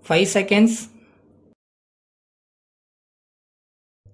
5 seconds.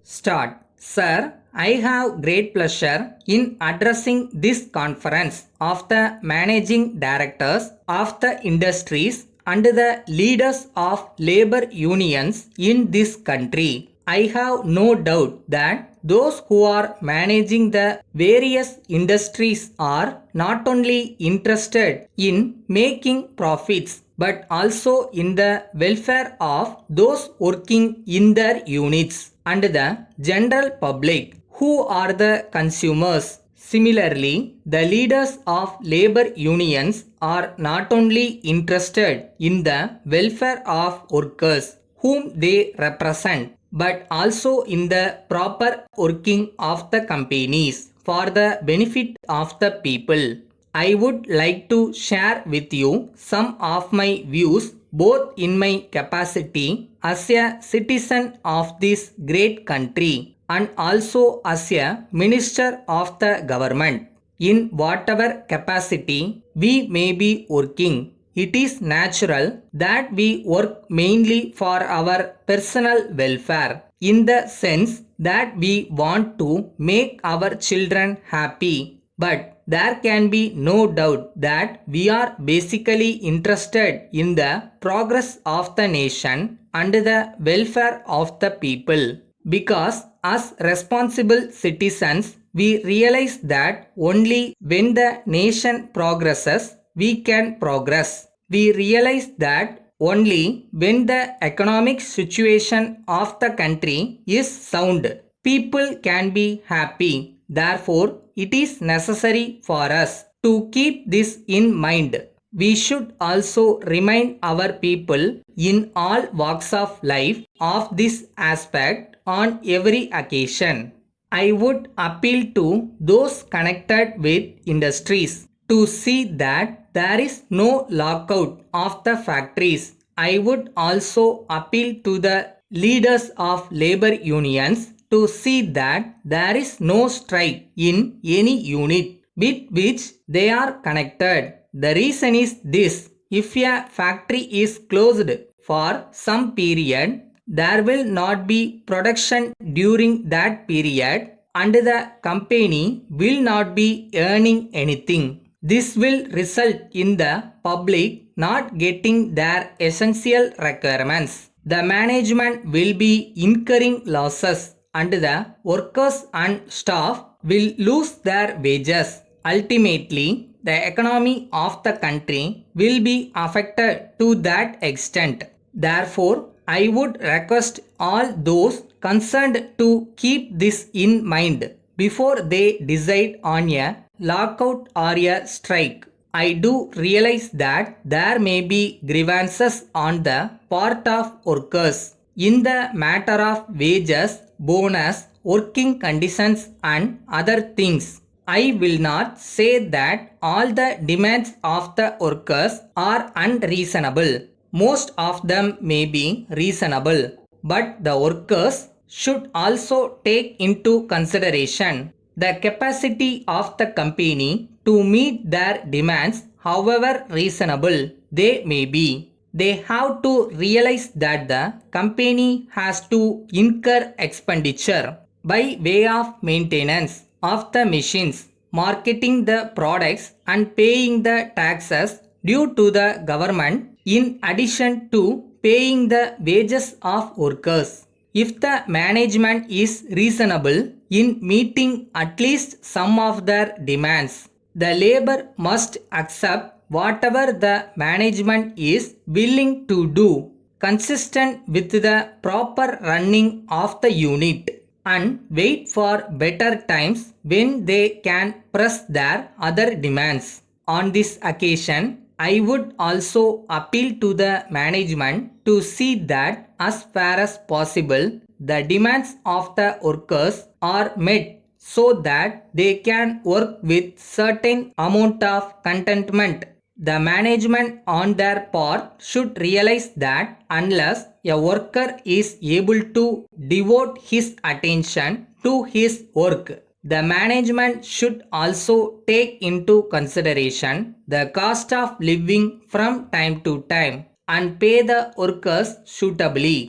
Start. Sir, I have great pleasure in addressing this conference of the managing directors of the industries and the leaders of labor unions in this country. I have no doubt that those who are managing the various industries are not only interested in making profits but also in the welfare of those working in their units and the general public who are the consumers. Similarly, the leaders of labor unions are not only interested in the welfare of workers whom they represent but also in the proper working of the companies for the benefit of the people. I would like to share with you some of my views both in my capacity as a citizen of this great country and also as a minister of the government. In whatever capacity we may be working, it is natural that we work mainly for our personal welfare in the sense that we want to make our children happy. But there can be no doubt that we are basically interested in the progress of the nation and the welfare of the people. Because as responsible citizens, we realize that only when the nation progresses, we can progress. We realize that only when the economic situation of the country is sound, people can be happy. Therefore, it is necessary for us to keep this in mind. We should also remind our people in all walks of life of this aspect on every occasion. I would appeal to those connected with industries to see that there is no lockout of the factories. I would also appeal to the leaders of labor unions to see that there is no strike in any unit with which they are connected. The reason is this: if a factory is closed for some period, there will not be production during that period and the company will not be earning anything. This will result in the public not getting their essential requirements. The management will be incurring losses and the workers and staff will lose their wages. Ultimately, the economy of the country will be affected to that extent. Therefore, I would request all those concerned to keep this in mind before they decide on a lockout or a strike. I do realize that there may be grievances on the part of workers in the matter of wages, bonus, working conditions, and other things. I will not say that all the demands of the workers are unreasonable. Most of them may be reasonable, but the workers should also take into consideration the capacity of the company to meet their demands, however reasonable they may be. They have to realize that the company has to incur expenditure by way of maintenance of the machines, marketing the products, and paying the taxes due to the government in addition to paying the wages of workers. If the management is reasonable in meeting at least some of their demands, the labor must accept whatever the management is willing to do, consistent with the proper running of the unit, and wait for better times when they can press their other demands. On this occasion, I would also appeal to the management to see that as far as possible the demands of the workers are met so that they can work with certain amount of contentment. The management on their part should realize that unless a worker is able to devote his attention to his work, the management should also take into consideration the cost of living from time to time. and pay the workers suitably.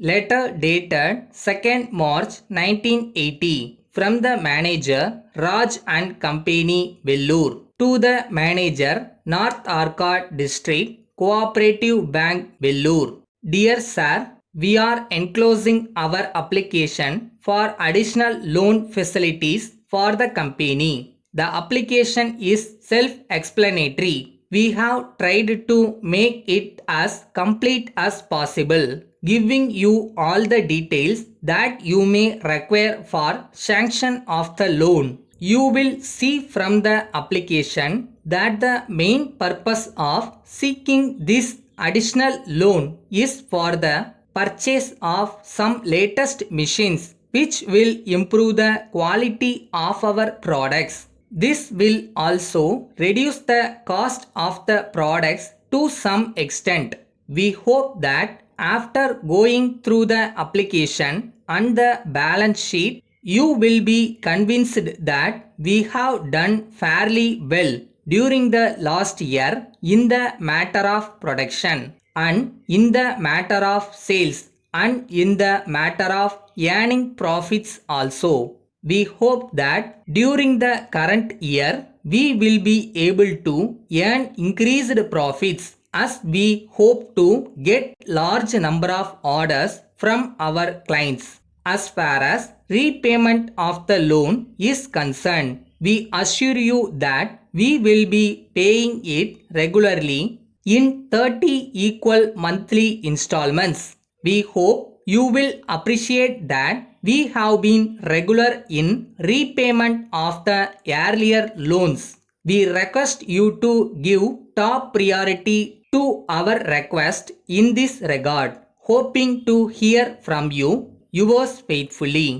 Letter dated 2nd March 1980 from the manager Raj and Company, Vellore, to the manager, North Arcot District Cooperative Bank, Vellore. Dear Sir, we are enclosing our application for additional loan facilities for the company. The application is self-explanatory. We have tried to make it as complete as possible, giving you all the details that you may require for sanction of the loan. You will see from the application that the main purpose of seeking this additional loan is for the purchase of some latest machines which will improve the quality of our products. This will also reduce the cost of the products to some extent. We hope that after going through the application and the balance sheet, you will be convinced that we have done fairly well during the last year in the matter of production and in the matter of sales and in the matter of earning profits also. We hope that during the current year we will be able to earn increased profits as we hope to get large number of orders from our clients. As far as repayment of the loan is concerned, we assure you that we will be paying it regularly in 30 equal monthly installments. We hope you will appreciate that we have been regular in repayment of the earlier loans. We request you to give top priority to our request in this regard. Hoping to hear from you. Yours faithfully.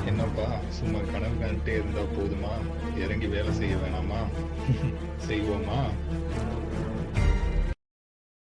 என்னப்பா சும்மா கனவு கண்டுட்டே இருந்தா போதுமா? இறங்கி வேலை செய்ய வேணாமா? செய்வோமா?